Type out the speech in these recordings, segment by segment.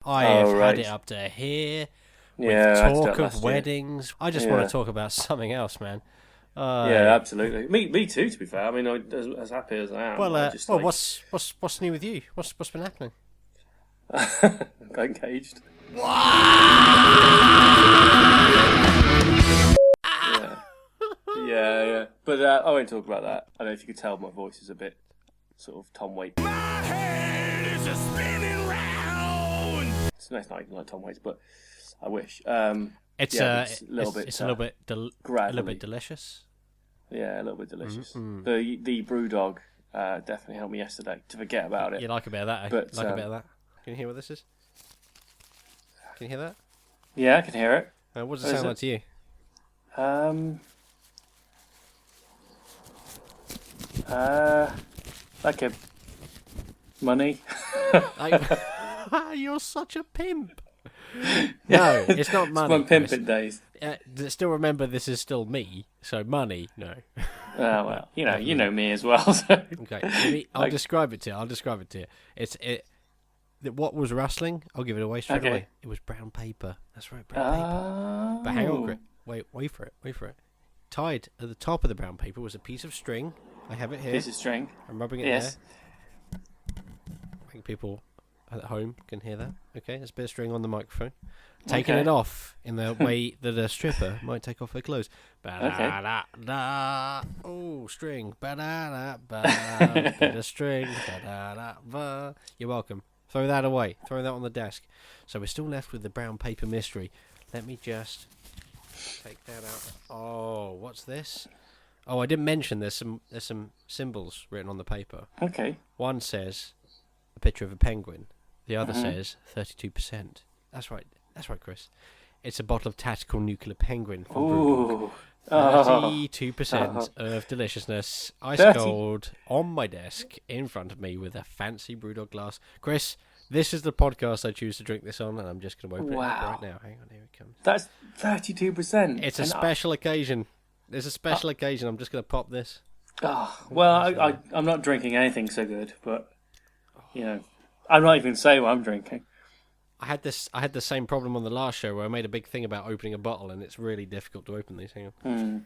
I have had it up to here with talk of weddings. I just want to talk about something else, man. Yeah, absolutely. Me too. To be fair, I mean, as happy as I am. Well, what's new with you? What's been happening? Got engaged. Yeah. But I won't talk about that. I don't know if you could tell my voice is a bit sort of Tom Waits. My head is a spinning round. It's not even like Tom Waits, but I wish. It's a little bit delicious. Yeah, a little bit delicious. Mm-hmm. The BrewDog definitely helped me yesterday to forget about it. You like a bit of that, eh? But, a bit of that. Can you hear what this is? Can you hear that? Yeah, I can hear it. What does it sound like to you? Like a money. You're such a pimp. No, it's not money. It's my pimping days. Still remember, this is still me. So money, no. Well, you know me as well. So. Okay, I'll describe it to you. What was rustling? I'll give it away straight away. It was brown paper. That's right, brown paper. But hang on, wait for it. Tied at the top of the brown paper was a piece of string. I have it here. Piece of string. I'm rubbing it there. I think people at home can hear that. Okay, there's a bit of string on the microphone. Taking it off in the way that a stripper might take off her clothes. Ba-da-da-da. Oh, string. Ba-da-da-ba. Bit of string. Ba-da-da-ba. You're welcome. Throw that away. Throw that on the desk. So we're still left with the brown paper mystery. Let me just take that out. Oh, what's this? Oh, I didn't mention there's some symbols written on the paper. Okay. One says a picture of a penguin. The other says 32%. That's right, Chris. It's a bottle of tactical nuclear penguin from BrewDog. 32% of deliciousness, ice cold, on my desk, in front of me with a fancy BrewDog glass. Chris, this is the podcast I choose to drink this on, and I'm just going to open it up right now. Hang on, here it comes. That's 32%. It's a special occasion. It's a special occasion. I'm just going to pop this. Well, I'm not drinking anything so good, but, I'm not even say what I'm drinking. I had the same problem on the last show where I made a big thing about opening a bottle, and it's really difficult to open these. Hang on.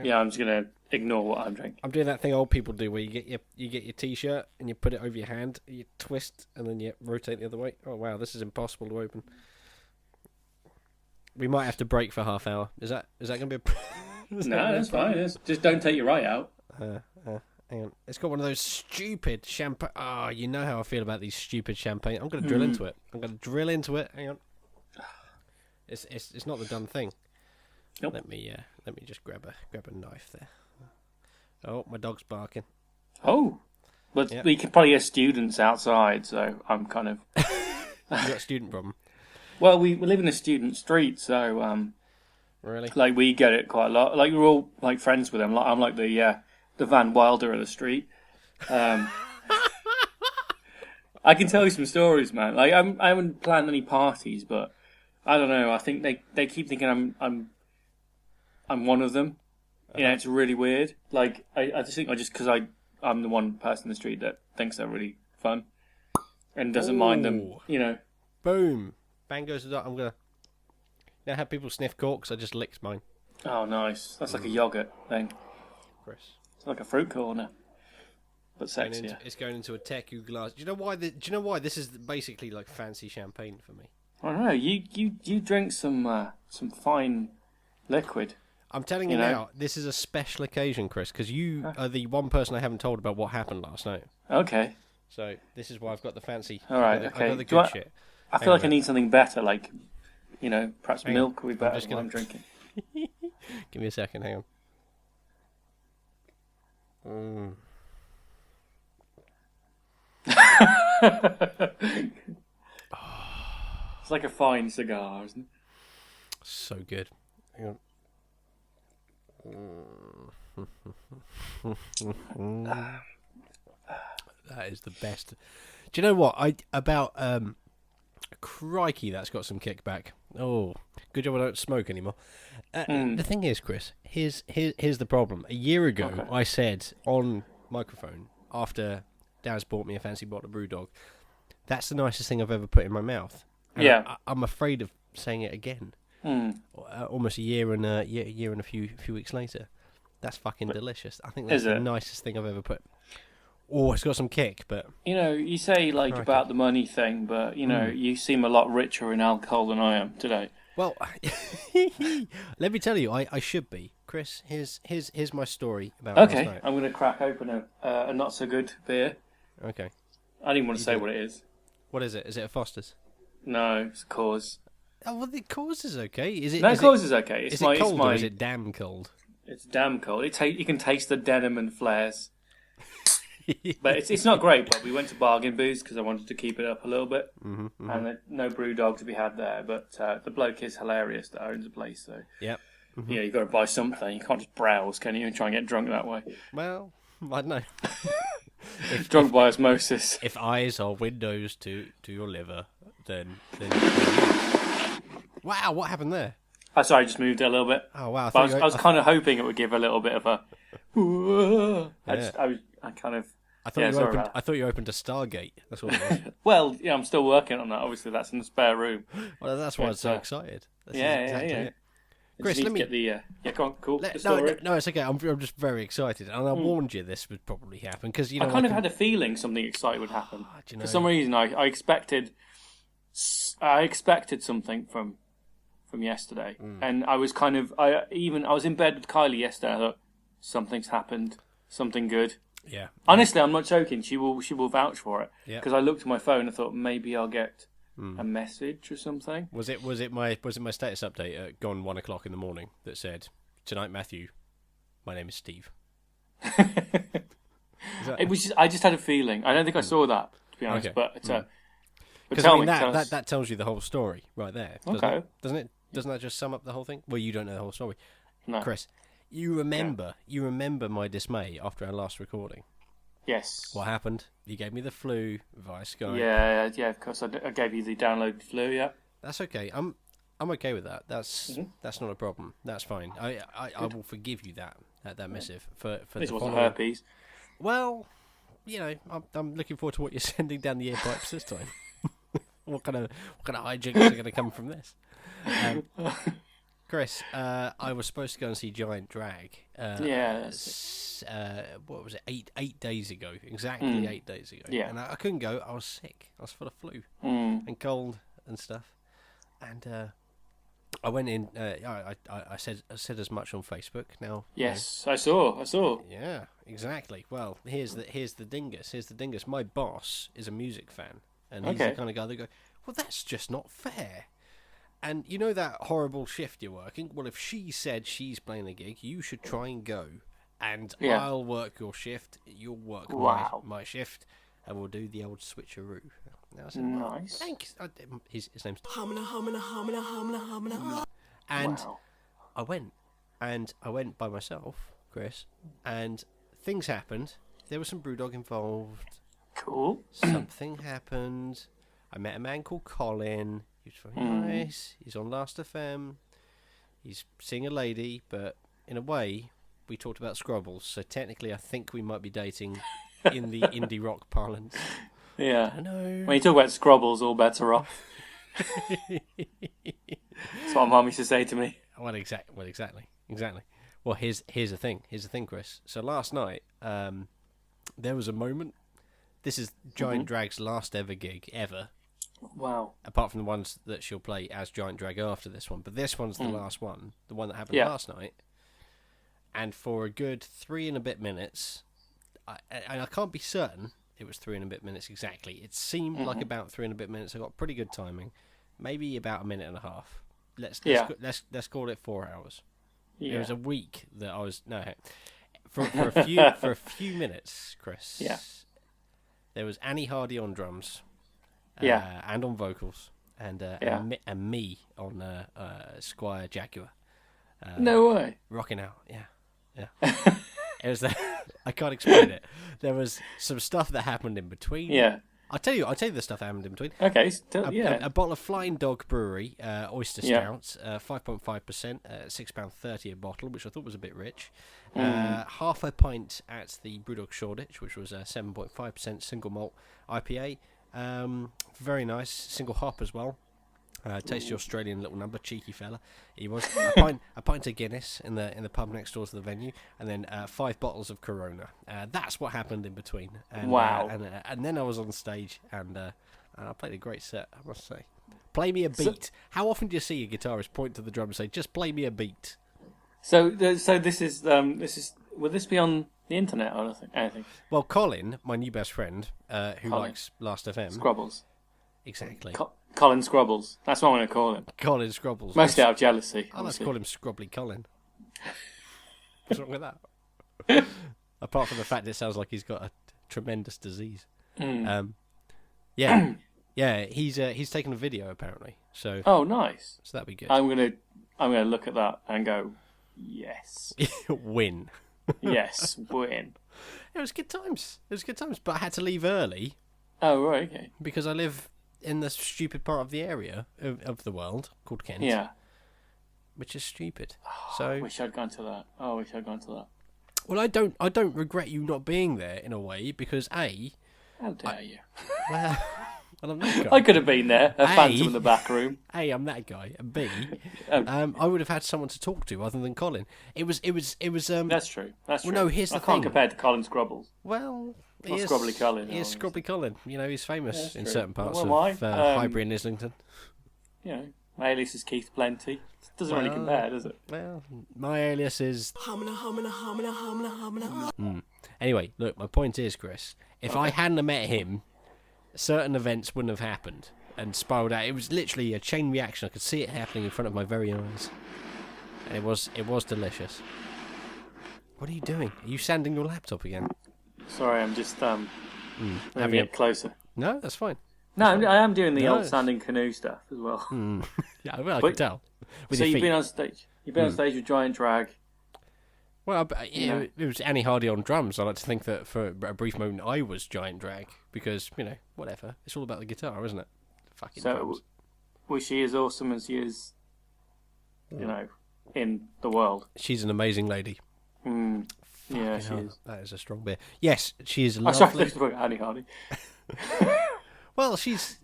Yeah, I'm just gonna ignore what I'm drinking. I'm doing that thing old people do, where you get your t-shirt and you put it over your hand, you twist, and then you rotate the other way. Oh wow, this is impossible to open. We might have to break for half hour. Is that gonna be? No, that's fine. Just don't take your right out. Hang on. It's got one of those stupid champagne. Oh, you know how I feel about these stupid champagne. I'm going to drill into it. Hang on. It's not the done thing. Nope. Let me just grab a knife there. Oh, my dog's barking. Oh, but we can probably hear students outside, so I'm kind of. You got a student problem? Well, we live in a student street, so really, like we get it quite a lot. Like we're all like friends with them. Like I'm like the Van Wilder of the street. I can tell you some stories, man. Like I haven't planned any parties, but I don't know. I think they keep thinking I'm one of them. It's really weird. Like I just think because I'm the one person in the street that thinks they're really fun and doesn't mind them. Boom, bang goes the dot. I'm gonna have people sniff corks. I just licked mine. Oh, nice. That's like a yogurt thing, Chris. It's like a fruit corner, but sexier. It's going into a teku glass. Do you know why this is basically like fancy champagne for me? I don't know. You drink some fine liquid. I'm telling you now, this is a special occasion, Chris, because you are the one person I haven't told about what happened last night. Okay. So this is why I've got the fancy. All right. I've got the good shit. I feel like I need something better, like perhaps milk would be better than what I'm drinking. Give me a second. Hang on. It's like a fine cigar, isn't it? So good. Hang on. That is the best. Do you know what? Crikey, that's got some kickback. Oh, good job I don't smoke anymore. The thing is, Chris, here's the problem. A year ago, I said on microphone, after Daz bought me a fancy bottle of BrewDog, that's the nicest thing I've ever put in my mouth. And Yeah. I'm afraid of saying it again. Almost a year and a few weeks later. That's fucking delicious. I think that's the nicest thing I've ever put. Oh, it's got some kick, but You say like about the money thing, but you seem a lot richer in alcohol than I am today. Well, let me tell you, I should be. Chris, here's my story about last night. I'm going to crack open a not so good beer. Okay. I didn't even want to say what it is. What is it? Is it a Foster's? No, it's Coors. Oh, well, the Coors is okay. Is it? No, Coors is okay. Is it cold or is it damn cold? It's damn cold. You can taste the denim and flares. But it's not great. But we went to Bargain Booze because I wanted to keep it up a little bit, and no brew dog to be had there. But the bloke is hilarious that owns the place. So yep. Yeah, you got to buy something. You can't just browse, can you? And try and get drunk that way. Well, I don't know. Drunk by osmosis. If eyes are windows to your liver, then. Wow, what happened there? Oh, sorry, I just moved it a little bit. Oh wow! I was kind of hoping it would give a little bit of a. I thought you opened a Stargate. That's what it was. Well, yeah, I'm still working on that. Obviously, that's in the spare room. Well, that's why I was so excited. Yeah. Chris, let me get the. Go on, cool. No, it's okay. I'm just very excited, and I warned you this would probably happen because I kind of had a feeling something exciting would happen. For some reason, I expected something from yesterday, and I was I was in bed with Kylie yesterday. I thought something's happened, something good. Yeah. Honestly, I'm not joking. She will vouch for it because Yeah. I looked at my phone and thought maybe I'll get a message or something. Was it my status update at gone 1 o'clock in the morning that said, "Tonight, Matthew, my name is Steve." It was. I just had a feeling. I don't think I saw that, to be honest. Okay. But tell me, that tells you the whole story right there. Doesn't Okay. it? Doesn't that just sum up the whole thing? Well, you don't know the whole story, No. Chris. You remember my dismay after our last recording. Yes. What happened? You gave me the flu via Skype. Yeah. Of course, I gave you the downloaded flu. Yeah. That's okay. I'm okay with that. That's not a problem. That's fine. I will forgive you that missive for This the wasn't following. herpes. Well, I'm looking forward to what you're sending down the ear pipes this time. What kind of hijinks are going to come from this? Chris, I was supposed to go and see Giant Drag. What was it? 8 days ago, exactly 8 days ago. Yeah. And I couldn't go. I was sick. I was full of flu and cold and stuff. And I went in. I said as much on Facebook. Now. Yes, I saw. Yeah, exactly. Well, here's the dingus. My boss is a music fan, and he's the kind of guy that go, "Well, that's just not fair." And you know that horrible shift you're working? Well, if she said she's playing a gig, you should try and go. And I'll work your shift, you'll work my shift, and we'll do the old switcheroo. And I said, nice. Thanks. His name's... And I went by myself, Chris, and things happened. There was some Brewdog involved. Cool. Something happened. I met a man called Colin. He was very nice. He's on Last FM. He's seeing a lady, but in a way, we talked about Scrubbles. So technically, I think we might be dating in the indie rock parlance. Yeah. I know. When you talk about Scrubbles, all bets are off. That's what Mum used to say to me. Well, exactly. Well, here's the thing. Chris. So last night, there was a moment. This is Giant Drag's last ever gig ever. Wow. Apart from the ones that she'll play as Giant Drag after this one. But this one's the last one. The one that happened last night. And for a good 3 and a bit minutes, I can't be certain it was 3 and a bit minutes exactly. It seemed like about 3 and a bit minutes. I got pretty good timing. Maybe about a minute and a half. Let's call it 4 hours. Yeah. It was a week that I was... No. For a few minutes, Chris. Yeah. There was Annie Hardy on drums. And on vocals, and me on Squire Jaguar. No way. Rocking out, yeah. It was that. I can't explain it. There was some stuff that happened in between. Yeah. I'll tell you the stuff that happened in between. Okay, a bottle of Flying Dog Brewery Oyster Stouts, 5.5%, £6.30 a bottle, which I thought was a bit rich. Half a pint at the Brewdog Shoreditch, which was a 7.5% single malt IPA. Very nice, single hop as well. Tasty Australian little number, cheeky fella. He was a pint of Guinness in the pub next door to the venue, and then 5 bottles of Corona. That's what happened in between. And, wow! And then I was on stage, and I played a great set, I must say. Play me a beat. How often do you see a guitarist point to the drum and say, "Just play me a beat"? So this is will this be on the internet or anything? Well, Colin, my new best friend, who Colin. likes Last FM, Scrubbles. exactly. Colin Scrubbles. That's what I'm going to call him. Colin Scrubbles. Mostly out of jealousy. Let's call him Scrobbly Colin. What's wrong with that? Apart from the fact it sounds like he's got a tremendous disease. Yeah, yeah. He's taken a video apparently. So. Oh, nice. So that'd be good. I'm gonna look at that and go, yes, win. Yes, win. It was good times. But I had to leave early. Oh, right, okay. Because I live in the stupid part of the area of the world called Kent. Yeah. Which is stupid. I wish I'd gone to that. Well, I don't regret you not being there in a way because A. How dare you? Well, I'm that guy. I could have been there. A phantom in the back room. A, I'm that guy. And B, I would have had someone to talk to other than Colin. It was. That's true. That's true. Well, no, here's the I thing. can't compare to Colin Scrubbles. Well, Or Scrobbly Colin. He is Scrobbly Colin. You know, he's famous in true. certain parts Well, why? of Highbury and Islington. You know, my alias is Keith Plenty. It doesn't really compare, does it? Well, my alias is. Anyway, look, my point is, Chris, if I hadn't have met him, certain events wouldn't have happened and spiraled out. It was literally a chain reaction. I could see it happening in front of my very eyes, and it was delicious. What are you doing? Are you sanding your laptop again? Sorry, I'm just moving it closer. No, that's fine. No, I am doing the old standing canoe stuff as well. Yeah, well, I can tell. So you've been on stage. You've been on stage with Giant Drag. Well, it was Annie Hardy on drums. I like to think that for a brief moment I was Giant Drag because, whatever. It's all about the guitar, isn't it? Fucking drums. Was she as awesome as she is, in the world? She's an amazing lady. Yeah, she is. That is a strong beer. Yes, she is I lovely. started Annie Hardy. Well, she's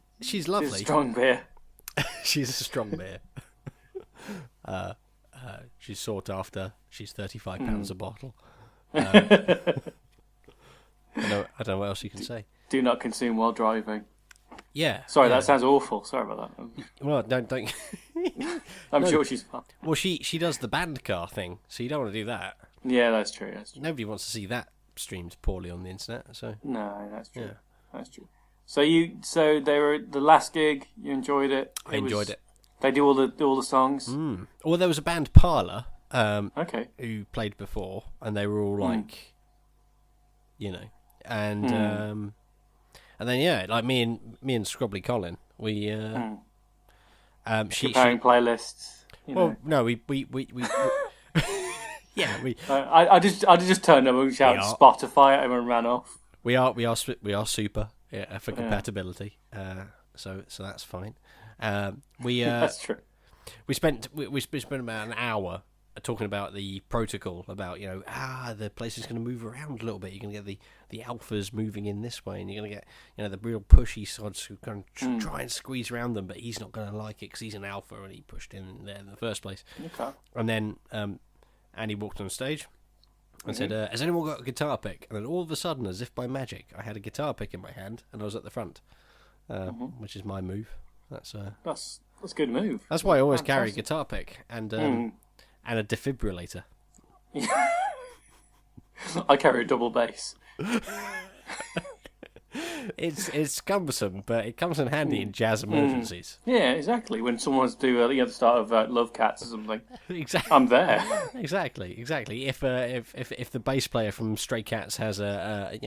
lovely. She's a strong beer. She's a strong beer. She's sought after. She's £35 a bottle. I don't know what else you can say. Do not consume while driving. Yeah. Sorry, that sounds awful. Sorry about that. Well, don't. I'm sure she's fun. Well, she does the band car thing, so you don't want to do that. Yeah, that's true. Nobody wants to see that streamed poorly on the internet. So. No, that's true. Yeah. That's true. So they were the last gig. You enjoyed it. I enjoyed it. They do all the songs. Well, there was a band Parlour. Okay. Who played before, and they were all like, and then like me and Scrobbly Colin, we comparing playlists. No, we yeah, I just turned up and shouted Spotify at him and ran off. We are super for compatibility. So that's fine. That's true. We spent about an hour talking about the protocol, about the place is going to move around a little bit. You're going to get the alphas moving in this way, and you're going to get the real pushy sods who can try and squeeze around them, but he's not going to like it because he's an alpha and he pushed in there in the first place. Okay. And then Andy walked on stage and said, "Has anyone got a guitar pick?" And then all of a sudden, as if by magic, I had a guitar pick in my hand and I was at the front, which is my move. That's a good move. That's why I always carry a guitar pick and a defibrillator. I carry a double bass. It's cumbersome, but it comes in handy in jazz emergencies. Yeah, exactly. When someone wants to do the start of Love Cats or something, exactly. I'm there. Exactly. If the bass player from Stray Cats has a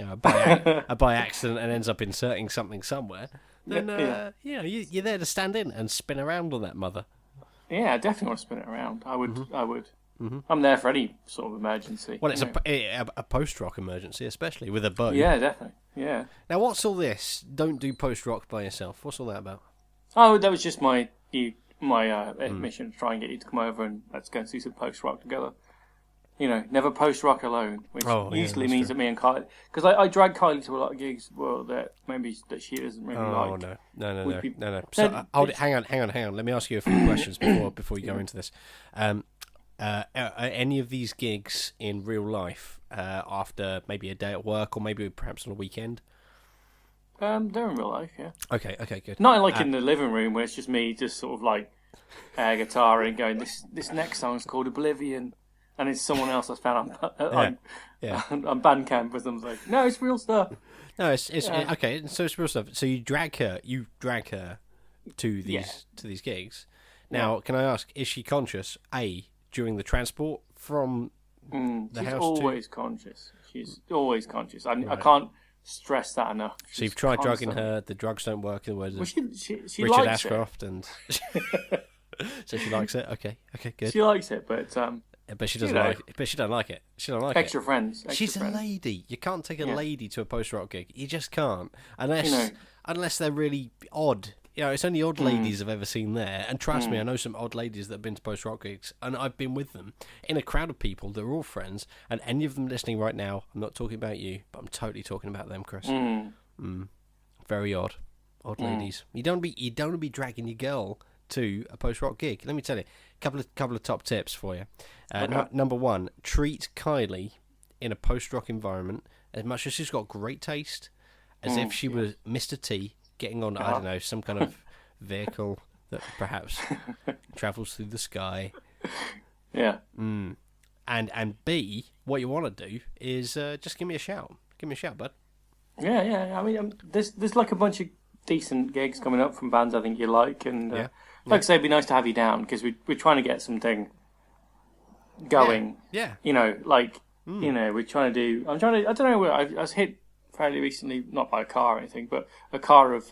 by accident and ends up inserting something somewhere, then you're there to stand in and spin around on that mother. Yeah, I definitely want to spin it around. I would. Mm-hmm. I'm there for any sort of emergency. Well, it's a post-rock emergency, especially with a bow. Yeah, definitely. Yeah. Now, what's all this? Don't do post-rock by yourself. What's all that about? Oh, that was just my mission to try and get you to come over and let's go and see some post-rock together. never post-rock alone, which usually means true. that me and Kylie... Because I drag Kylie to a lot of gigs that she doesn't really like. No. So, hang on. Let me ask you a few questions before you go into this. Are any of these gigs in real life after maybe a day at work or maybe perhaps on a weekend? They're in real life, yeah. Okay, good. Not in the living room where it's just me just sort of like air guitaring going, this next song's called Oblivion. And it's someone else I found on Bandcamp or something. No, it's real stuff. No, it's okay. So it's real stuff. So you drag her to these gigs. Now, can I ask, is she conscious? During the transport from the house? She's always conscious. She's always conscious. I can't stress that enough. So you've tried drugging her. The drugs don't work. In the words of she Richard likes Ashcroft, and so she likes it. Okay, good. She likes it, but she doesn't like it. But she don't like it. She don't like it. Extra friends. She's a lady. You can't take a lady to a post-rock gig. You just can't. Unless they're really odd. It's only odd ladies I've ever seen there. And trust me, I know some odd ladies that have been to post-rock gigs. And I've been with them in a crowd of people. They're all friends. And any of them listening right now, I'm not talking about you, but I'm totally talking about them, Chris. Very odd. Odd ladies. You don't want to be dragging your girl to a post-rock gig. Let me tell you, couple of top tips for you. Number one, treat Kylie in a post-rock environment as much as she's got great taste, as if she was Mr. T getting on, I don't know, some kind of vehicle that perhaps travels through the sky. Yeah. And B, what you want to do is just give me a shout. Give me a shout, bud. Yeah. I mean, there's like a bunch of decent gigs coming up from bands I think you like, and like I say, it'd be nice to have you down because we're trying to get something going. Yeah. We're trying to do. I don't know. I was hit fairly recently, not by a car or anything, but a car of,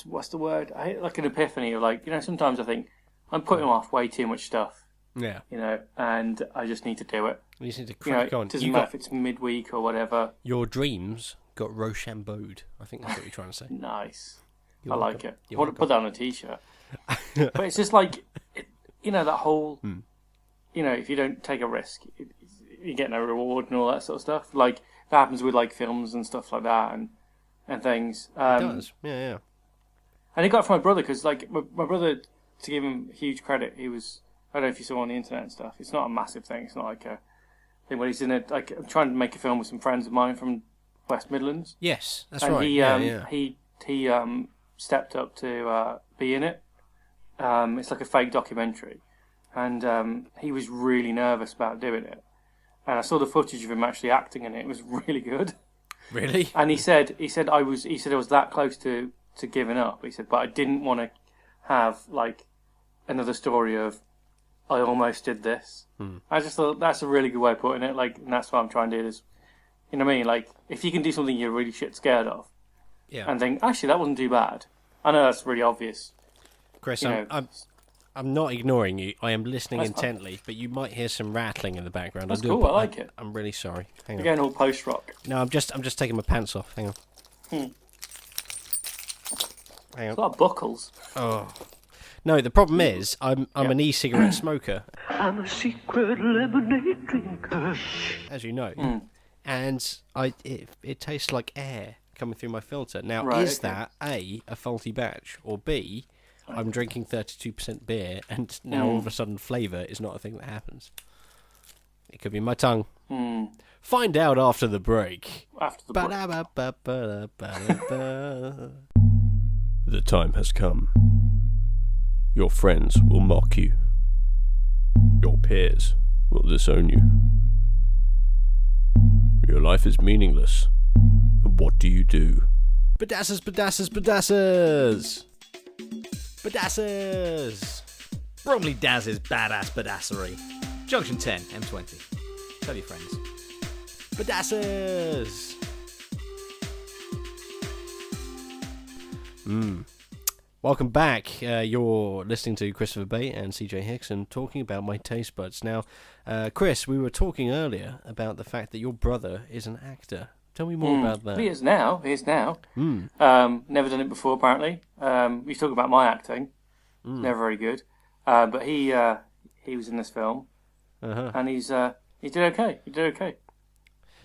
what's the word? I hit like an epiphany of sometimes I think I'm putting off way too much stuff. Yeah. And I just need to do it. You just need to crack on. It doesn't matter if it's midweek or whatever. Your dreams got Rochambeau'd. I think that's what you're trying to say. Nice. I like it. I want to put that on a t-shirt. But it's just like, that whole, if you don't take a risk, you get no reward and all that sort of stuff. Like, that happens with, films and stuff like that and things. It does. Yeah. And he got it from my brother, because, my brother, to give him huge credit, he was, I don't know if you saw on the internet and stuff, it's not a massive thing, it's not like a thing, but he's in it, I'm trying to make a film with some friends of mine from West Midlands. Yes, that's and right. He stepped up to be in it. It's like a fake documentary. And he was really nervous about doing it. And I saw the footage of him actually acting in it. It was really good. Really? And he said I was that close to giving up. He said, but I didn't want to have another story of I almost did this. I just thought that's a really good way of putting it. And that's what I'm trying to do. Is, you know what I mean? If you can do something you're really shit scared of, and think actually that wasn't too bad. I know that's really obvious. Chris, I'm not ignoring you. I am listening intently, but you might hear some rattling in the background. That's cool. I like it. I'm really sorry. Hang on. You're going all post rock. No, I'm just taking my pants off. Hang on. Hang on. It's like buckles. Oh. No, the problem is I'm an e-cigarette smoker. I'm a secret lemonade drinker. As you know, and it tastes like air coming through my filter. Now, is that a faulty batch, or B, I'm drinking 32% beer, and now all of a sudden flavour is not a thing that happens? It could be my tongue. Find out after the break. The time has come. Your friends will mock you. Your peers will disown you. Your life is meaningless. And what do you do? Badassers! Bromley Daz's badass badassery. Junction 10, M20. Tell your friends. Badassers! Welcome back. You're listening to Christopher Bate and C.J Hixon talking about my taste buds. Now, Chris, we were talking earlier about the fact that your brother is an actor. Tell me more about that. He is now. Never done it before, apparently. We talk about my acting. Never very good. But he was in this film. and he did okay. He did okay.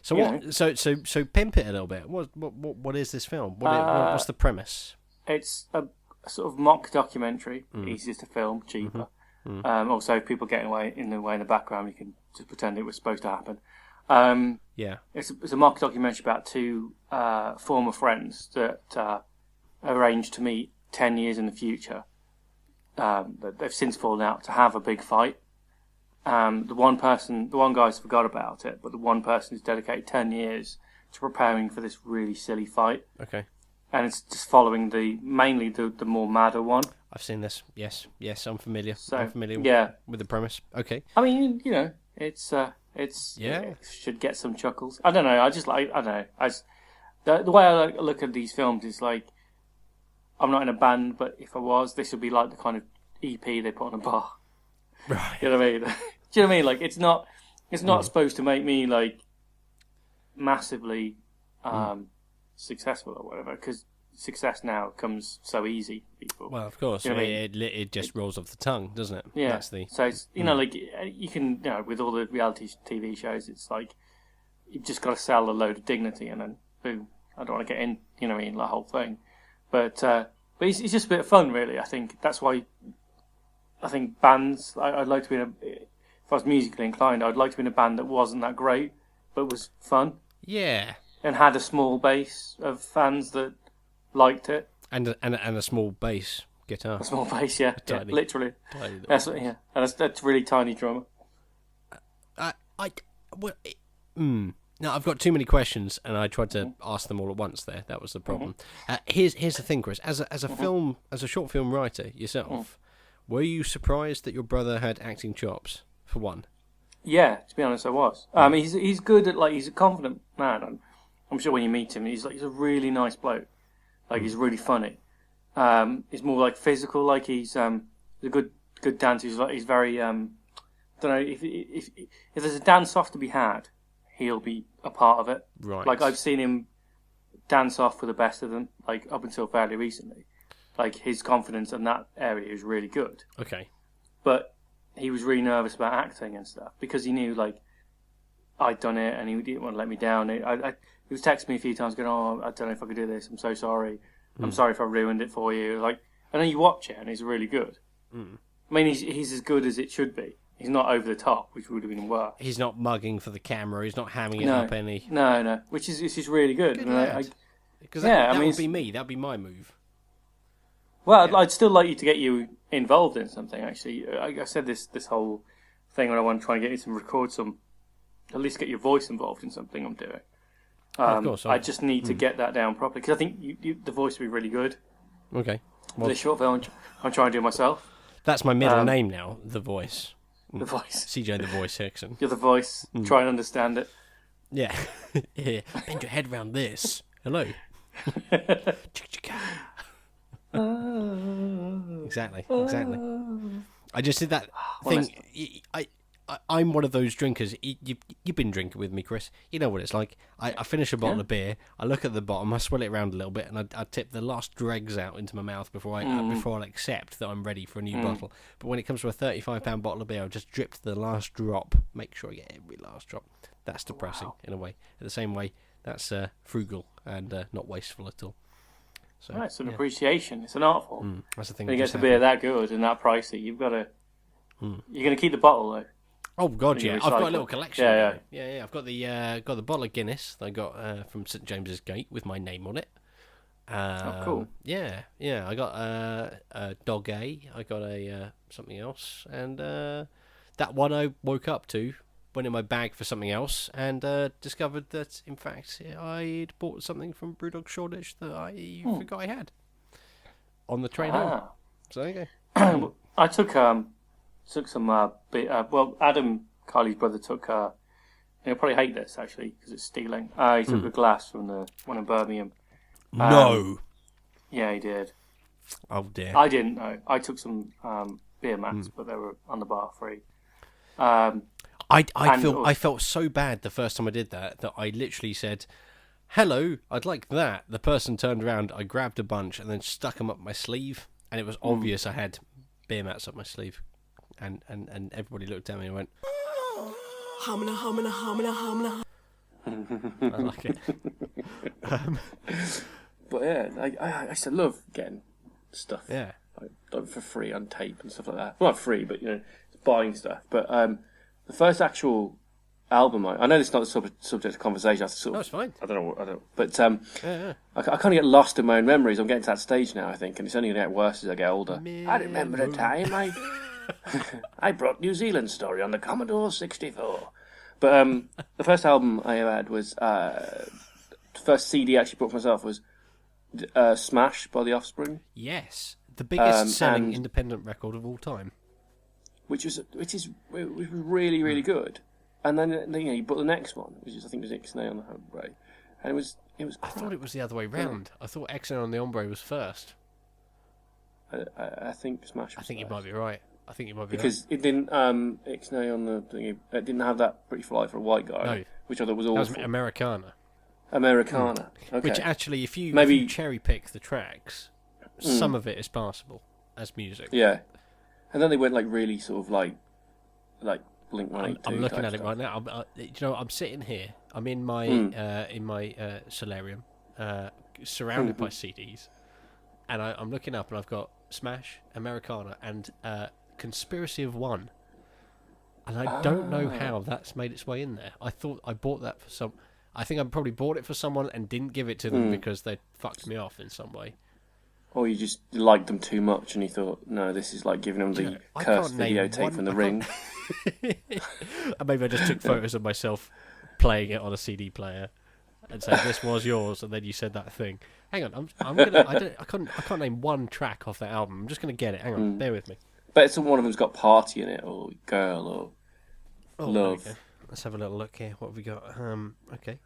So You what? So pimp it a little bit. What is this film? What's the premise? It's a sort of mock documentary, easiest to film, cheaper. Also, if people get in the way in the background, you can just pretend it was supposed to happen. It's a mock documentary about two former friends that arranged to meet 10 years in the future. They've since fallen out to have a big fight. The one guy's forgot about it, but the one person has dedicated 10 years to preparing for this really silly fight. Okay. And it's just following mainly the more madder one. I've seen this. Yes, I'm familiar. So, I'm familiar yeah. with the premise. Okay. I mean, it should get some chuckles. I don't know. The way I look at these films is like, I'm not in a band, but if I was, this would be like the kind of EP they put on a bar. Right. You know what I mean? Do you know what I mean? Like, it's not supposed to make me like massively successful or whatever, because success now comes so easy for people. Well, of course, you know what I mean? it just rolls off the tongue, doesn't it? Yeah. That's the... So it's like you can with all the reality TV shows, it's like you've just got to sell a load of dignity, and then boom, I don't want to get in. You know what I mean? The whole thing, but it's just a bit of fun, really. I think that's why. I think bands. I'd like to be if I was musically inclined, I'd like to be in a band that wasn't that great, but was fun. Yeah. And had a small base of fans that liked it. And a small bass guitar. A small bass, yeah, Tiny. literally. Tiny. And that's really tiny drummer. Now I've got too many questions, and I tried to ask them all at once. That was the problem. Here's the thing, Chris. As a short film writer yourself, were you surprised that your brother had acting chops? For one. Yeah, to be honest, I was. He's good at he's a confident man. I'm sure when you meet him, he's a really nice bloke. He's really funny. He's more physical. He's a good dancer. He's very. I don't know if there's a dance off to be had, he'll be a part of it. Right. I've seen him dance off with the best of them. Up until fairly recently, his confidence in that area is really good. Okay. But he was really nervous about acting and stuff because he knew I'd done it and he didn't want to let me down. He was texting me a few times going, "Oh, I don't know if I could do this. I'm so sorry. I'm sorry if I ruined it for you." And then you watch it and it's really good. I mean, he's as good as it should be. He's not over the top, which would have been worse. He's not mugging for the camera. He's not hamming it up any. No. Which is really good. Because that would be me. That'd be my move. Well, I'd still like you to get you involved in something. Actually, I said this whole thing when I want to try and get you to record at least get your voice involved in something I'm doing. Of course, I just need to get that down properly because I think the voice would be really good. Okay. Well, the short film I'm trying to do myself. That's my middle name now. The Voice. The Voice. C.J. the Voice Hixon. You're the voice. Try and understand it. Yeah. Yeah. Bend your head round this. Hello. Exactly. I just did that thing. I'm one of those drinkers. You've been drinking with me, Chris. You know what it's like. I finish a bottle of beer. I look at the bottom. I swirl it around a little bit, and I tip the last dregs out into my mouth before I accept that I'm ready for a new bottle. But when it comes to a £35 bottle of beer, I'll just drip to the last drop. Make sure I get every last drop. That's depressing in a way. In the same way, that's frugal and not wasteful at all. So, it's an appreciation. It's an art form. That's the thing. When you get the beer that good and that pricey, you've got to. You're going to keep the bottle though. Oh God, yeah! I've got a little collection. Yeah. I've got the bottle of Guinness that I got from St James's Gate with my name on it. Cool. Yeah. I got a Dog A. I got a something else, and that one I woke up to, went in my bag for something else, and discovered that in fact I'd bought something from Brewdog Shoreditch that I forgot I had on the train home. So there you go. I took some Adam, Kylie's brother, took he'll probably hate this actually because it's stealing. He took a glass from the one in Birmingham. No. Yeah, he did. Oh dear. I didn't know. I took some beer mats, but they were on the bar free. I felt so bad the first time I did that I literally said, "Hello, I'd like that." The person turned around, I grabbed a bunch and then stuck them up my sleeve, and it was obvious I had beer mats up my sleeve. And everybody looked at me and went, I like it. But yeah, I used to love getting stuff Yeah. like, done for free on tape and stuff like that. Well, not free, but buying stuff. But the first actual album, I know this is not the subject of conversation. No, it's fine. I don't know. But Yeah. I kind of get lost in my own memories. I'm getting to that stage now, I think, and it's only going to get worse as I get older. I remember the time I brought New Zealand Story on the Commodore 64. But the first album I ever had was the first CD I actually bought for myself was Smash by The Offspring. Yes, the biggest selling and- independent record of all time. which was really really good. And then you bought the next one, which is I think was Ixnay on the Hombre, and it was. I thought it was the other way round. I thought Exxon on the Ombre was first. I think Smash. I Was think you first. might be right. I think you might be Because it didn't Ixnay on the thingy. It didn't have that Pretty Fly for a White Guy, No. which I thought was right. That was awful. Americana. Americana. Okay. Which actually, if you Maybe- cherry pick the tracks, some of it is passable as music. Yeah, and then they went like really sort of like Blink I'm 182. looking type at it stuff. right now. I'm sitting here. I'm in my solarium, surrounded by CDs, and I'm looking up, and I've got Smash, Americana, and Conspiracy of One, and I don't know how that's made its way in there. I thought I bought that for some. I think I probably bought it for someone and didn't give it to them because they fucked me off in some way. Or you just liked them too much, and you thought, no, this is like giving them the I cursed can't name videotape one- from The I Ring. And maybe I just took photos of myself playing it on a CD player and said this was yours, and then you said that thing. Hang on, I'm gonna. I can't name one track off that album. I'm just gonna get it. Hang on, bear with me. Bet it's one of them's got Party in it, or Girl, or Oh, there we Love. go. Let's have a little look here. What have we got? Okay.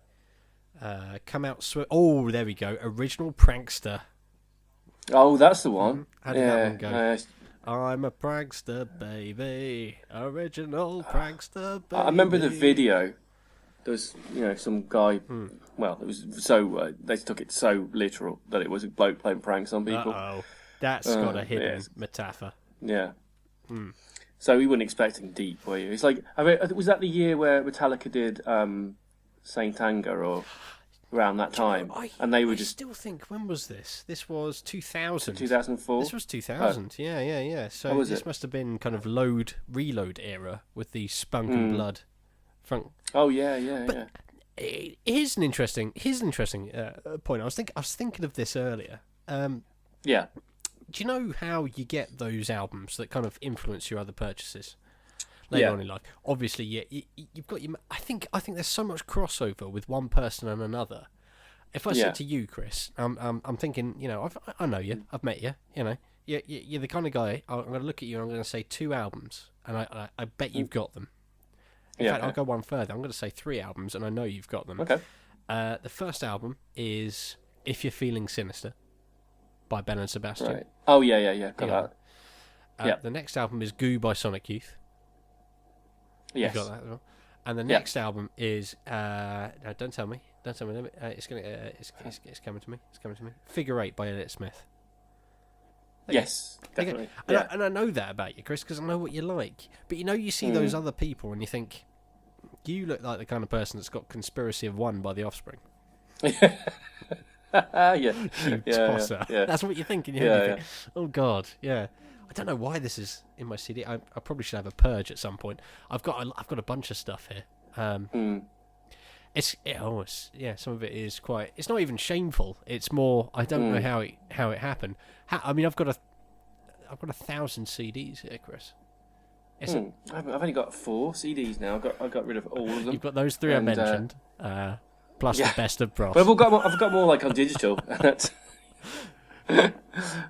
Come out. Oh, there we go. Original Prankster. Oh, that's the one. How did that one go? nice. I'm a prankster, baby. Original prankster, baby. I remember the video. There was, some guy. Well, it was so they took it so literal that it was a bloke playing pranks on people. Uh-oh. That's got a hidden yes. metaphor. Yeah. So we weren't expecting deep, were you? It's like, was that the year where Metallica did Saint Anger, or around that time? And they were I just still think, when was this? This was 2000. 2004. This was 2000. Yeah. So Oh, was this it? must have been kind of reload era with the Spunk and Blood front. Oh yeah. Here's an interesting point. I was thinking of this earlier. Yeah. Do you know how you get those albums that kind of influence your other purchases later on in life? Obviously, you've got your. I think there's so much crossover with one person and another. If I said to you, Chris, I'm thinking, I know you, I've met you, you're the kind of guy. I'm going to look at you and I'm going to say 2 albums, and I bet you've got them. In fact, I'll go one further. I'm going to say 3 albums, and I know you've got them. Okay. The first album is If You're Feeling Sinister by Ben and Sebastian. Right. Oh yeah. Got that. Yeah. The next album is Goo by Sonic Youth. Yes. You got that as well. And the next album is no, don't tell me. It's coming to me. It's coming to me. Figure 8 by Elliott Smith. Yes, Okay. definitely. And I know that about you, Chris, because I know what you like. But you see those other people and you think, you look like the kind of person that's got Conspiracy of One by The Offspring. Yeah. Tosser. Yeah. That's what you're thinking. You Yeah, think, oh God, yeah. I don't know why this is in my CD. I probably should have a purge at some point. I've got a bunch of stuff here. It's some of it is quite. It's not even shameful. It's more. I don't know how it happened. I've got 1,000 CDs here, Chris. I've only got 4 CDs now. I got rid of all of them. You've got those 3 I And, mentioned, plus the best of Bros. But I've got more like on digital. I've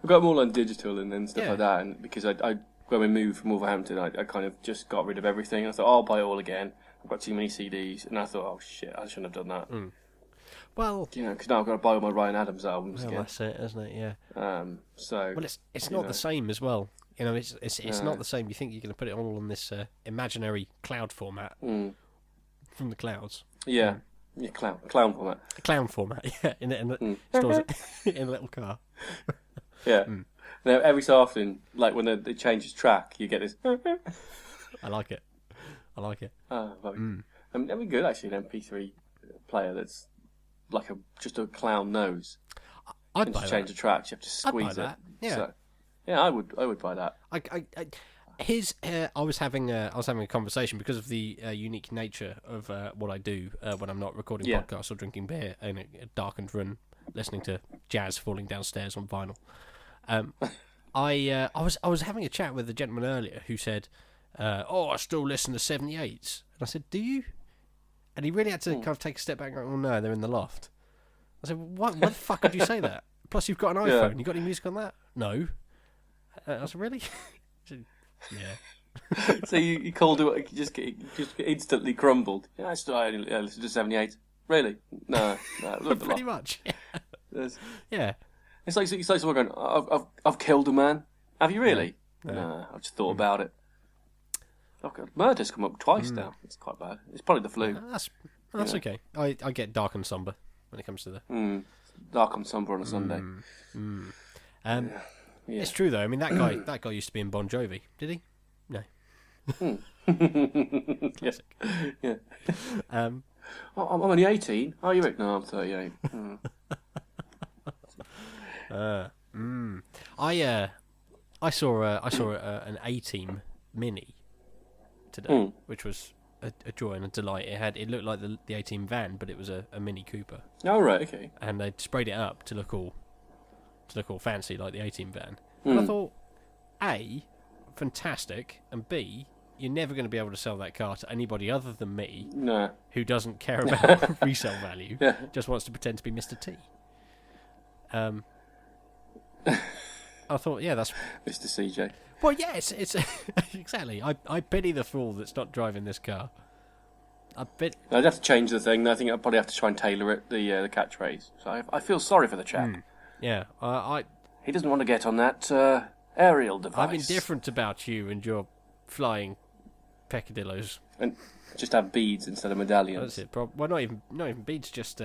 got them all on digital and stuff like that. And because I when we moved from Wolverhampton, I kind of just got rid of everything. I thought, I'll buy it all again. I've got too many CDs, and I thought, oh shit, I shouldn't have done that. Well, because now I've got to buy all my Ryan Adams albums again. that's it, isn't it? Yeah. So Well, it's not the same as well. It's not the same. You think you're going to put it all on this imaginary cloud format from the clouds. Yeah, clown format. A clown format, yeah. Stores it in a little car. Yeah. Now every so often, like when they change his track, you get this. I like it. I like it. That'd be good, actually, an MP3 player that's like just a clown nose. I'd And buy to that. change the tracks, you have to squeeze it. That. Yeah. So, yeah, I would buy that. I was having a conversation because of the unique nature of what I do when I'm not recording podcasts or drinking beer in a darkened room, listening to jazz falling downstairs on vinyl. I was having a chat with a gentleman earlier who said, I still listen to 78s. And I said, do you? And he really had to kind of take a step back and go, oh no, they're in the loft. I said, why the fuck would you say that? Plus you've got an iPhone. Yeah. You got any music on that? No. I said, really? He said, yeah. So you called it, you just instantly crumbled. Yeah, I only listen to 78. Really? No. Pretty much. Yeah. Yeah. It's like someone going, I've killed a man. Have you really? No, I've just thought about it. Murder's come up twice now. It's quite bad. It's probably the flu. That's okay. I get dark and somber when it comes to the Dark and somber on a Sunday. It's true though. I mean, that guy used to be in Bon Jovi. Did he? No. Classic. Yeah. I'm only 18. Oh, you're right. No, I'm 38. I saw an A-Team Mini today, which was a joy and a delight. It looked like the A-Team van, but it was a Mini Cooper. Oh right, okay. And they'd sprayed it up to look all fancy like the A-Team van. And I thought, A, fantastic, and B, you're never going to be able to sell that car to anybody other than me, who doesn't care about resale value, just wants to pretend to be Mr. T. I thought, yeah, that's Mr. CJ. Well, yeah, it's exactly. I pity the fool that's not driving this car. I'd have to change the thing. I think I'd probably have to try and tailor it, the catchphrase. So I feel sorry for the chap. Yeah, he doesn't want to get on that aerial device. I'm indifferent about you and your flying peccadillos. And just have beads instead of medallions. That's it. Well, not even beads. Just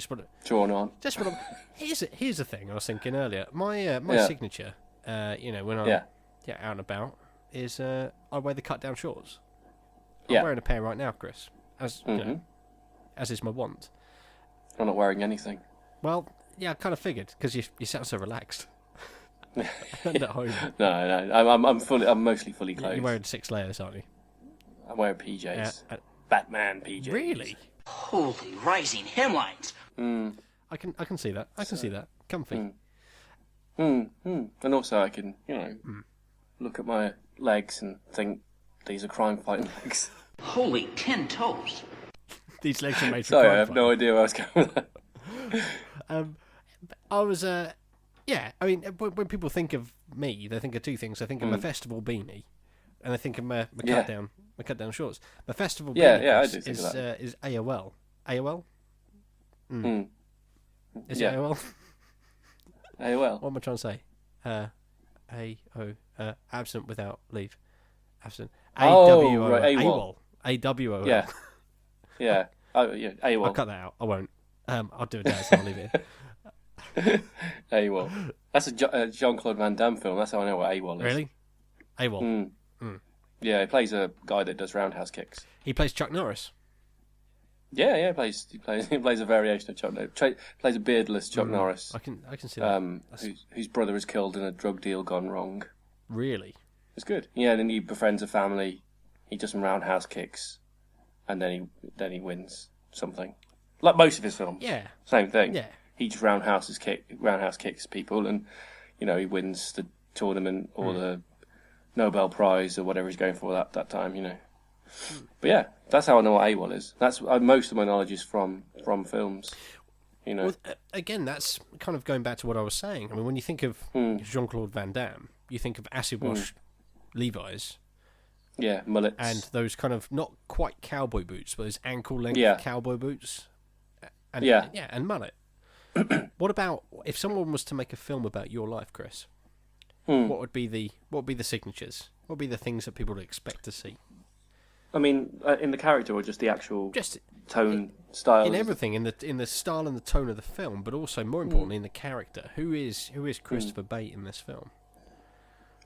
what. Drawn on. Just what. Here's the thing I was thinking earlier. My signature, when I'm out and about, is I wear the cut down shorts. I'm wearing a pair right now, Chris. As as is my want. I'm not wearing anything. Well, yeah, I kind of figured because you sound so relaxed. And at home. No, I'm mostly fully clothed. You're wearing 6 layers, aren't you? I'm wearing PJs. Batman PJs. Really? Holy rising hemlines! I can see that. I can see that. Comfy. And also I can, look at my legs and think these are crime fighting legs. Holy 10 toes! These legs are made for Sorry, crime I have fighting. no idea where I was going with that. I was, I mean, when people think of me, they think of two things. They think of my festival beanie, and they think of my cut down shorts. My festival beanie I do think of that. Is AOL. AOL? Is it AOL? AOL. What am I trying to say? Absent without leave. Absent. Oh, right, AWOL. AWOL. Yeah. Yeah. Oh, yeah. AWOL. I'll cut that out. I won't. I'll do it now, so I'll leave it. AWOL. That's a Jean-Claude Van Damme film. That's how I know what AWOL is. Really? AWOL. Yeah, he plays a guy that does roundhouse kicks. He plays Chuck Norris. Yeah, he plays a variation of Chuck Norris. Plays a beardless Chuck Norris. I can see that. Whose brother is killed in a drug deal gone wrong. Really? It's good. Yeah, and then he befriends a family. He does some roundhouse kicks, and then he wins something. Like most of his films. Yeah. Same thing. Yeah. He just roundhouse kicks people, and he wins the tournament or the Nobel Prize or whatever he's going for that time. But yeah, that's how I know what AWOL is. That's most of my knowledge is from films. Well, again, that's kind of going back to what I was saying. I mean, when you think of Jean-Claude Van Damme, you think of acid wash Levi's. Yeah, mullets. And those kind of not quite cowboy boots, but those ankle-length cowboy boots. And, and mullet. What about if someone was to make a film about your life, Chris? What would be the signatures? What would be the things that people would expect to see? I mean, in the character or just the actual tone, style? In everything, in the style and the tone of the film, but also more importantly in the character. Who is Christopher Bate in this film?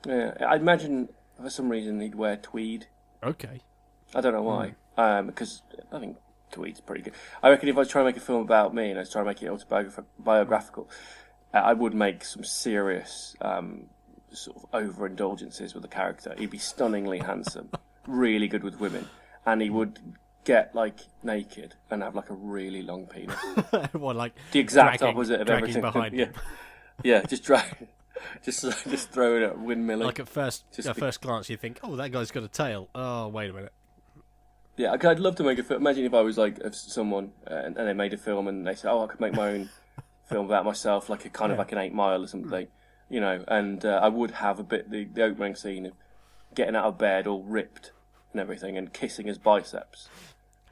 Yeah, I'd imagine for some reason he'd wear tweed. Okay. I don't know why. Because I think Tweed's pretty good. I reckon if I was trying to make a film about me and I was trying to make it autobiographical, I would make some serious sort of overindulgences with the character. He'd be stunningly handsome, really good with women, and he would get like naked and have like a really long penis. Well, like The exact dragging- opposite of dragging everything. behind Yeah, him. yeah, just drag, just throw it at windmilling. Like at first glance, you think, "Oh, that guy's got a tail." Oh, wait a minute. Yeah, I'd love to make a film. Imagine if I was like someone and they made a film and they said, "Oh, I could make my own film about myself, like a kind of like an 8 Mile or something," you know. And I would have a bit the opening scene of getting out of bed all ripped and everything, and kissing his biceps,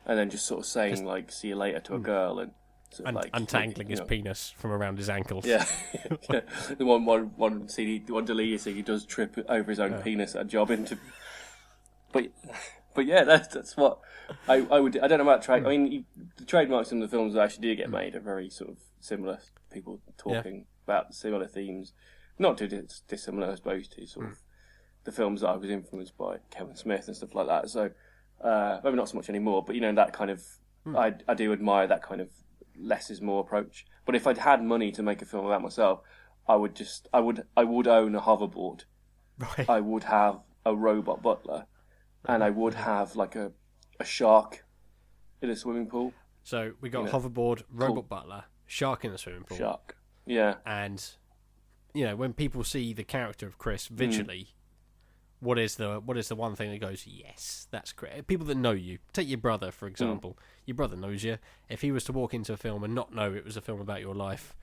and then just sort of saying like "see you later" to a girl and sort of, like untangling his know. penis from around his ankles. Yeah, yeah. The one scene, one deleted scene, he does trip over his own penis at a job interview. But yeah, that's what I would. I don't know about trade. I mean, the trademarks in the films that actually do get made are very sort of similar. People talking about similar themes, not too dissimilar, I suppose, to sort of the films that I was influenced by, Kevin Smith and stuff like that. So maybe not so much anymore, but you know that kind of. I do admire that kind of less is more approach. But if I'd had money to make a film about myself, I would own a hoverboard. Right. I would have a robot butler. And I would have like a shark in a swimming pool. So we got hoverboard, robot butler, shark in the swimming pool. Shark. Yeah. And you know, when people see the character of Chris visually, what is the one thing that goes, yes, that's great. People that know you, take your brother for example. Your brother knows you. If he was to walk into a film and not know it was a film about your life,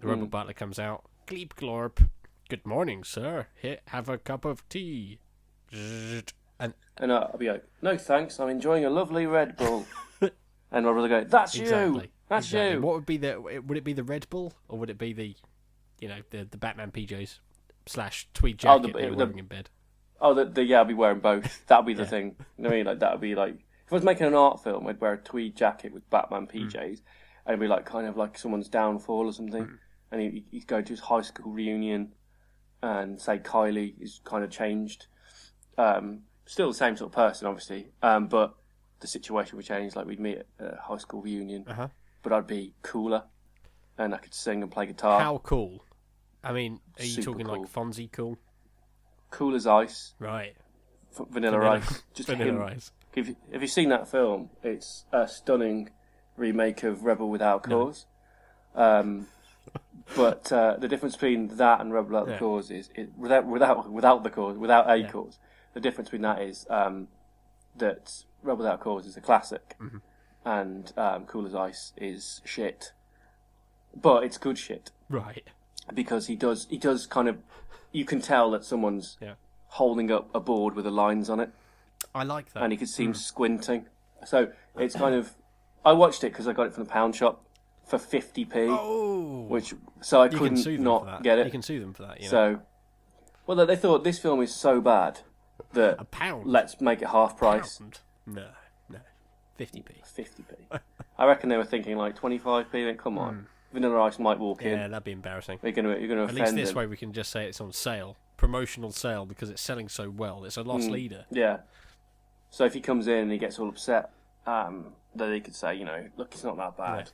the robot butler comes out, gleep glorp, good morning, sir. Here, have a cup of tea. And I'll be like, no thanks, I'm enjoying a lovely Red Bull. And my brother go, that's you. That's you. What would it be the Red Bull, or would it be the, you know, the Batman PJs / tweed jacket they were wearing in bed? Oh, yeah, I'll be wearing both. That'll be the thing. You know what I mean? Like that would be like, if I was making an art film, I'd wear a tweed jacket with Batman PJs, and it'd be like kind of like someone's downfall or something. And he'd go to his high school reunion, and say Kylie is kind of changed. Still the same sort of person, obviously, but the situation would change. Like we'd meet at a high school reunion, but I'd be cooler, and I could sing and play guitar. How cool? I mean, are you Super talking cool. like Fonzie cool? Cool as ice, Right. Vanilla Ice. Just Vanilla him. Ice. If you've seen that film, it's a stunning remake of Rebel Without Cause. But the difference between that and Rebel Without the Cause is without the cause, without a cause. The difference between that is that Rebel Without Cause is a classic, and Cool as Ice is shit, but it's good shit. Right. Because he does kind of, you can tell that someone's holding up a board with the lines on it. I like that. And he could see him squinting. So it's kind of, I watched it because I got it from the pound shop for 50p. Oh. So I You can sue couldn't them not for that. get it. You can sue them for that, you know. So, well, they thought this film is so bad that a pound. let's make it half price. Pound. No. 50p. 50p. I reckon they were thinking like 25p. Then come on, Vanilla Ice might walk in. Yeah, that'd be embarrassing. You're gonna At offend least this him. way we can just say it's on sale, promotional sale, because it's selling so well. It's a lost leader. Yeah. So if he comes in and he gets all upset, then they could say, you know, look, it's not that bad. Yeah.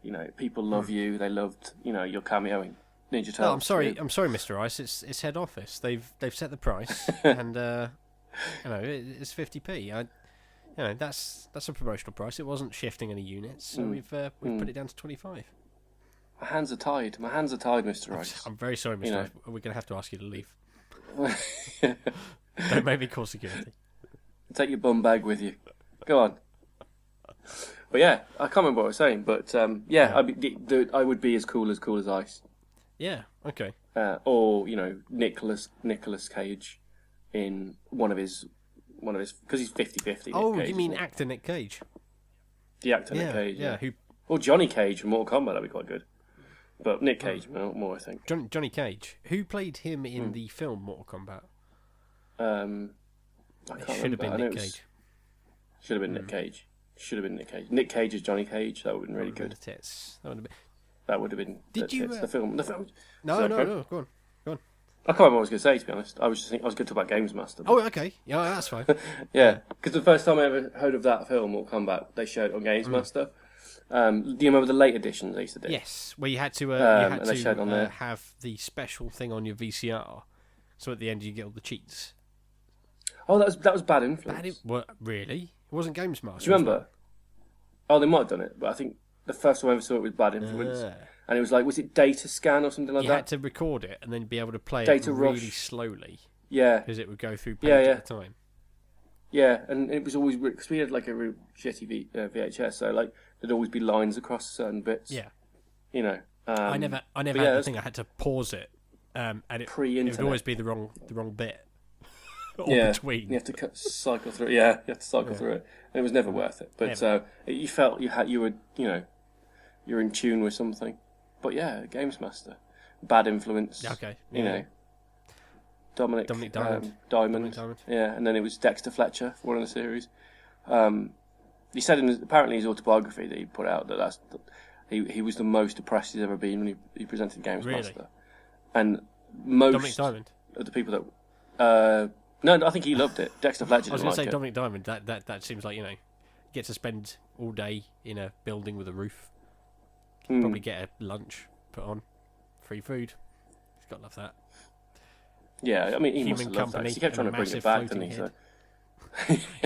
You know, people love you. They loved, you know, your cameo in Ninja Turtles. No, I'm sorry, Mr. Ice. It's head office. They've set the price, and you know it's 50p. You know that's a promotional price. It wasn't shifting any units, so we've put it down to 25. My hands are tied. My hands are tied, Mr. Ice. I'm very sorry, Mr. You know. Ice. We're going to have to ask you to leave. Don't make me call security. Take your bum bag with you. Go on. But yeah, I can't remember what I was saying. But yeah. I would be as cool as Ice. Yeah. Okay. Or you know, Nicolas Cage in one of his because he's 50-50. Oh, Nick Cage, you mean isn't he? actor Nick Cage? The actor Nick Cage? Yeah. Who? Or Johnny Cage from Mortal Kombat. That'd be quite good. But Nick Cage more, I think. Johnny Cage. Who played him in the film Mortal Kombat? I It can't should have remember. been I know Nick it was- Cage. Should have been Nick Cage. Should have been Nick Cage. Nick Cage as Johnny Cage. That would have been really good. The tits. That would have been. That would have been. Did you, The film. No. Go on. I can't remember what I was going to say, to be honest. I was just thinking, I was going to talk about Games Master. Oh, okay. Yeah, that's fine. Yeah, because the first time I ever heard of that film, Mortal Kombat, they showed it on Games Master. Do you remember the late editions they used to do? Yes, where you had to, have the special thing on your VCR, so at the end you get all the cheats. Oh, that was Bad Influence. Really? It wasn't Games Master. Do you remember? Oh, they might have done it, but I think the first time I ever saw it was Bad Influence. And it was like, was it Data Scan or something like that? You had to record it and then be able to play Data it really Rush. slowly. Yeah. Because it would go through page at a time. Yeah, and it was always, because we had like a real shitty VHS, so like there'd always be lines across certain bits. Yeah. You know. I never had the thing. I had to pause it, and it would always be the wrong bit. Between. You have to cycle through it. Yeah, you have to cycle through it. And it was never worth it. But you felt you were, you're in tune with something. But yeah, Games Master. Bad Influence. Okay. You know. Dominic Diamond. Dominic Diamond. Yeah, and then it was Dexter Fletcher for one of the series. He said apparently his autobiography that he put out that he was the most depressed he's ever been when he presented Games Master. And most Dominic Diamond of the people that no, I think he loved it. Dexter Fletcher. I was going to say it. Dominic Diamond. That seems like, get to spend all day in a building with a roof. Probably get a lunch put on, free food. He's got to love that. Yeah, I mean, he Human must have loved company. that. He kept trying to bring it back, didn't he? So.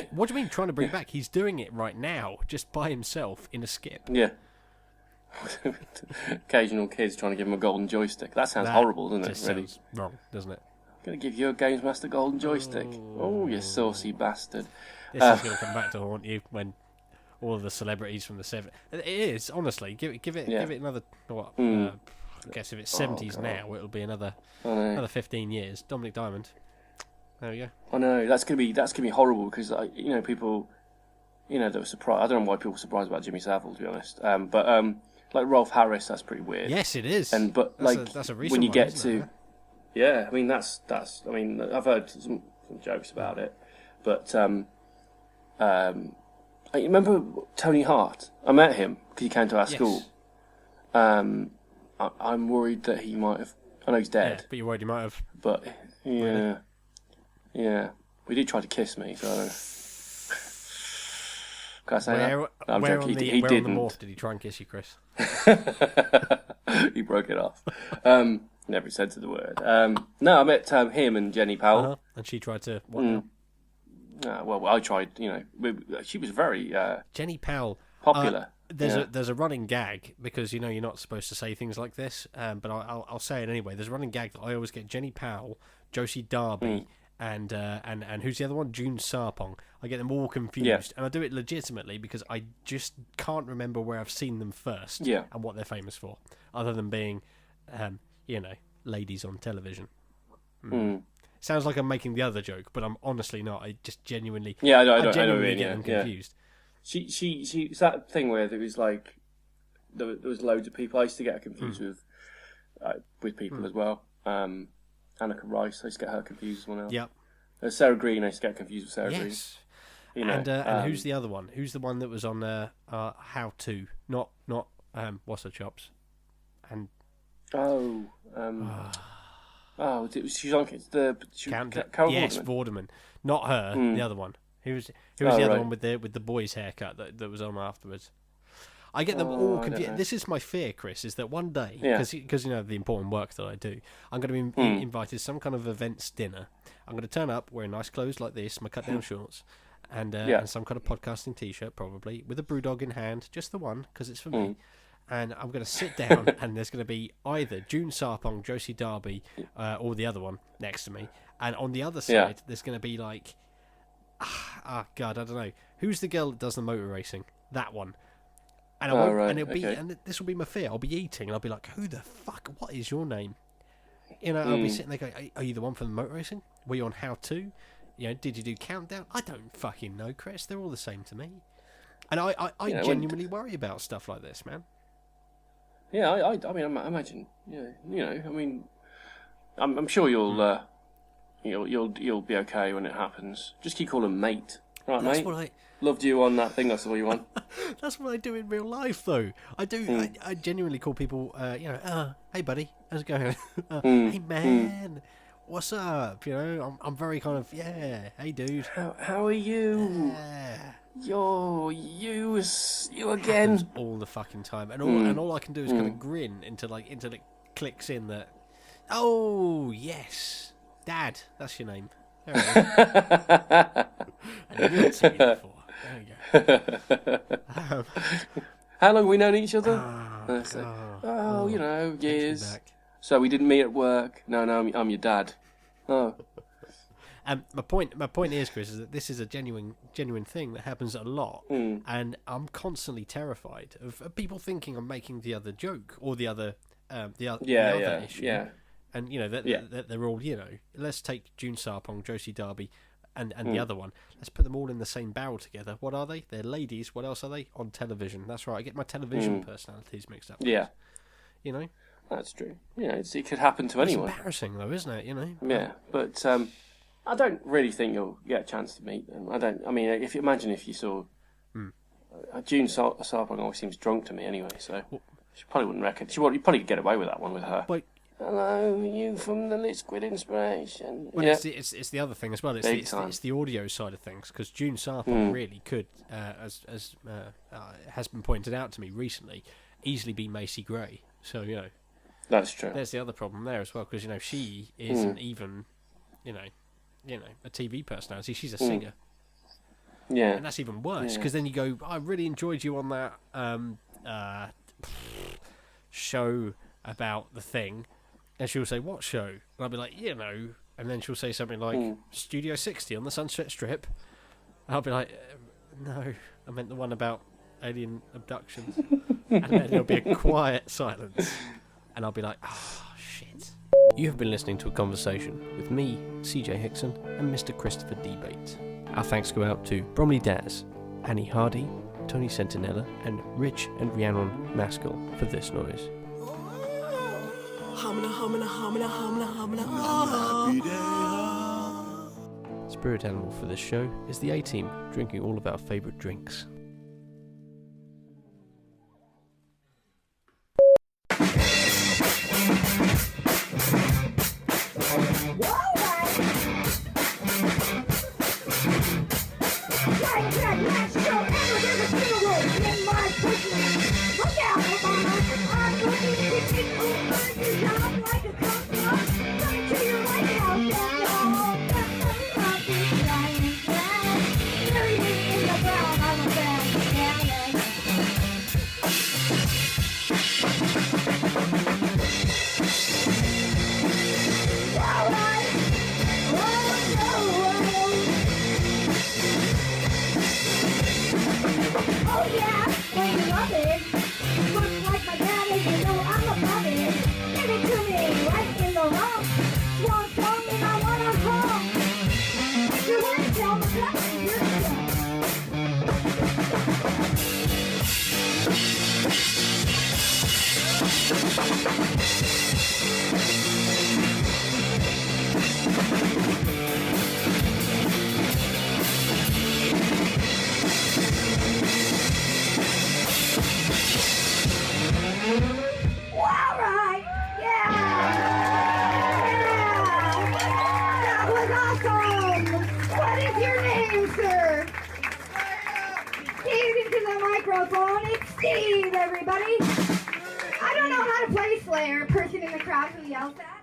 What do you mean trying to bring it back? He's doing it right now, just by himself in a skip. Yeah. Occasional kids trying to give him a golden joystick. That sounds horrible, doesn't it? Really sounds wrong, doesn't it? Going to give you a Games Master golden joystick. Oh, you saucy bastard. This is going to come back to haunt you when all of the celebrities from the 70s. It is, honestly. Give it another, what? I guess if it's 70s now, it'll be another 15 years. Dominic Diamond. There we go. I know, that's gonna be horrible because people, that were surprised. I don't know why people were surprised about Jimmy Savile, to be honest. But like Rolf Harris, that's pretty weird. Yes, it is. That's a recent when you get to, yeah, I mean that's. I mean, I've heard some jokes about it, but I remember Tony Hart. I met him because he came to our school. I'm worried that he might have. I know he's dead. Yeah, but you're worried he might have. But yeah, yeah. We did try to kiss me, so I don't know. Can I say that? I'm joking. He didn't. On the morph did he try and kiss you, Chris? He broke it off. Never said to the word. No, I met him and Jenny Powell. And she tried to. What now? Well, I tried. She was very Jenny Powell popular. There's a running gag because you're not supposed to say things like this, but I'll say it anyway. There's a running gag that I always get Jenny Powell, Josie Darby, and who's the other one? June Sarpong. I get them all confused, and I do it legitimately because I just can't remember where I've seen them first and what they're famous for, other than being, ladies on television. Sounds like I'm making the other joke, but I'm honestly not. I just genuinely, I genuinely get them confused. She it's that thing where there was like there was loads of people. I used to get her confused with people as well. Annika Rice, I used to get her confused with someone else. Yep. Sarah Green, I used to get confused with Sarah Green. And who's the other one? Who's the one that was on How To? Not What's Her Chops? And she's on Carol yes, Vorderman. Not her. The other one. Who's the other one with the boy's haircut that was on afterwards? I get them all confused. This is my fear, Chris, is that one day, because the important work that I do, I'm going to be invited to some kind of events dinner. I'm going to turn up wearing nice clothes like this, my cut-down shorts, and some kind of podcasting T-shirt, probably, with a brewdog in hand, just the one, because it's for me. And I'm going to sit down, and there's going to be either June Sarpong, Josie Darby, or the other one next to me. And on the other side, there's going to be like... God, I don't know. Who's the girl that does the motor racing? That one. And and this will be my fear. I'll be eating and I'll be like, who the fuck? What is your name? I'll be sitting there going, are you the one from the motor racing? Were you on How To? Did you do Countdown? I don't fucking know, Chris. They're all the same to me. And I genuinely worry about stuff like this, man. Yeah, I mean, I imagine. I mean, I'm sure you'll be okay when it happens. Just keep calling mate, right, That's mate? What Loved you on that thing I saw you on. That's what I do in real life, though. I do. I genuinely call people, hey buddy, how's it going? Hey man, what's up? You know, I'm very kind of, yeah, hey dude. How are you? Yeah. You again? Happens all the fucking time, and all I can do is kind of grin until it clicks in that. Oh yes, Dad, that's your name. There it is. And you haven't seen me before. There we go. How long have we known each other? You know, years. Back. So we didn't meet at work. No, I'm your dad. Oh. My point is, Chris, is that this is a genuine thing that happens a lot, and I'm constantly terrified of people thinking I'm making the other joke or the other issue. Yeah. And you know that they're all, you know, let's take June Sarpong, Josie Darby, and the other one. Let's put them all in the same barrel together. What are they? They're ladies. What else are they? On television. That's right. I get my television personalities mixed up. Yeah. You know. That's true. You know, it could happen to anyone. It's embarrassing though, isn't it? You know. Yeah, but I don't really think you'll get a chance to meet them. I mean, if you saw June Sarpong always seems drunk to me anyway, so she probably wouldn't reckon. You probably could get away with that one with her. But, hello, you from the Liquid Inspiration. Well, yeah. it's the other thing as well. It's the audio side of things, because June Sarpong really could, as has been pointed out to me recently, easily be Macy Gray. So you know, that's true. There's the other problem there as well, because you know she isn't even, you know, a TV personality. She's a singer. Yeah, and that's even worse, because then you go, I really enjoyed you on that show about the thing. And she'll say, what show? And I'll be like, you know. And then she'll say something like, Studio 60 on the Sunset Strip. And I'll be like, no, I meant the one about alien abductions. And then there'll be a quiet silence. And I'll be like, oh, shit. You have been listening to a conversation with me, C.J Hixon, and Mr. Christopher D Bate. Our thanks go out to Bromley Daz, Annie Hardy, Tony Sentinella, and Rich and Rhiannon Maskell for this noise. Spirit animal for this show is the A-Team, drinking all of our favourite drinks. It's Steve, everybody. I don't know how to play Slayer. A person in the crowd who yells at.